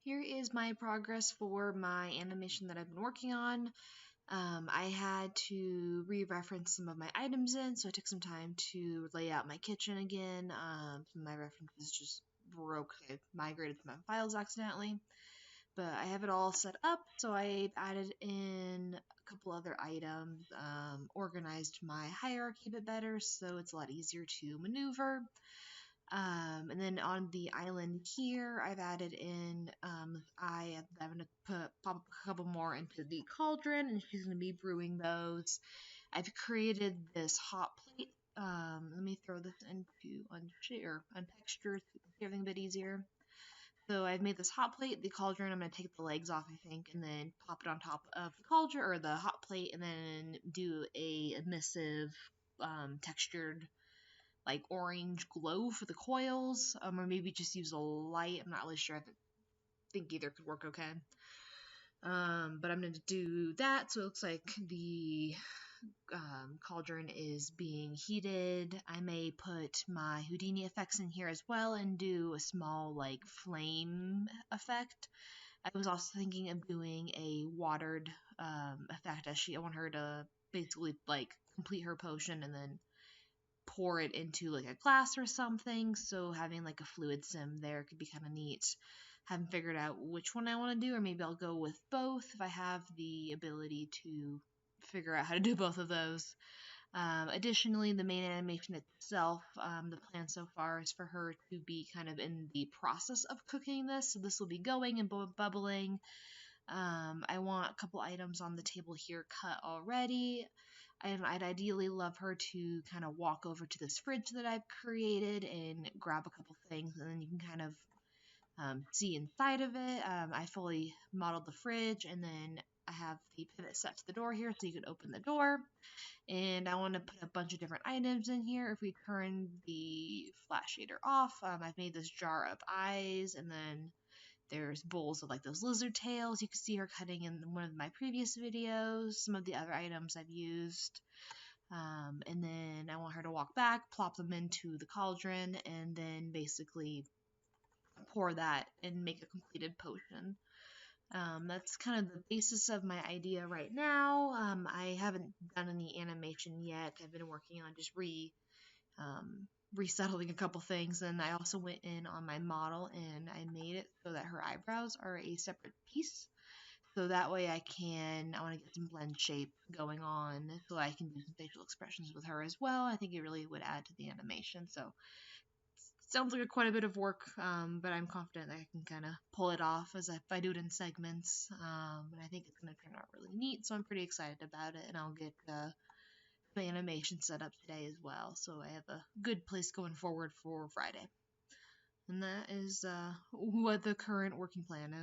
here is my progress for my animation that I've been working on. I had to re-reference some of my items in, so I took some time to lay out my kitchen again. My references just broke. I migrated my files accidentally. But I have it all set up, so I added in a couple other items, organized my hierarchy a bit better, so it's a lot easier to maneuver. And then on the island here, I've added in, I'm going to pop a couple more into the cauldron, and she's going to be brewing those. I've created this hot plate. Let me throw this into untextured, so everything a bit easier. So I've made this hot plate, the cauldron. I'm going to take the legs off, I think, and then pop it on top of the cauldron or the hot plate, and then do a emissive, textured, like orange glow for the coils, or maybe just use a light. I'm not really sure. I think either could work okay. But I'm going to do that. So it looks like the cauldron is being heated. I may put my Houdini effects in here as well and do a small like flame effect. I was also thinking of doing a watered effect as I want her to basically like complete her potion and then pour it into like a glass or something, so having like a fluid sim there could be kind of neat. Haven't figured out which one I want to do, or maybe I'll go with both if I have the ability to figure out how to do both of those. Additionally, the main animation itself, the plan so far is for her to be kind of in the process of cooking this, so this will be going and bubbling. I want a couple items on the table here cut already. I'd ideally love her to kind of walk over to this fridge that I've created and grab a couple things, and then you can kind of see inside of it. I fully modeled the fridge, and then I have the pivot set to the door here so you can open the door. And I want to put a bunch of different items in here. If we turn the flash shader off, I've made this jar of eyes, and then there's bowls of like those lizard tails. You can see her cutting in one of my previous videos, some of the other items I've used. And then I want her to walk back, plop them into the cauldron, and then basically pour that and make a completed potion. That's kind of the basis of my idea right now. I haven't done any animation yet. I've been working on just resettling a couple things, and I also went in on my model and I made it so that her eyebrows are a separate piece. So that way I want to get some blend shape going on so I can do some facial expressions with her as well. I think it really would add to the animation. So sounds like quite a bit of work, but I'm confident that I can kind of pull it off if I do it in segments. And I think it's going to turn out really neat, so I'm pretty excited about it, and I'll get my animation set up today as well, so I have a good place going forward for Friday. And that is what the current working plan is.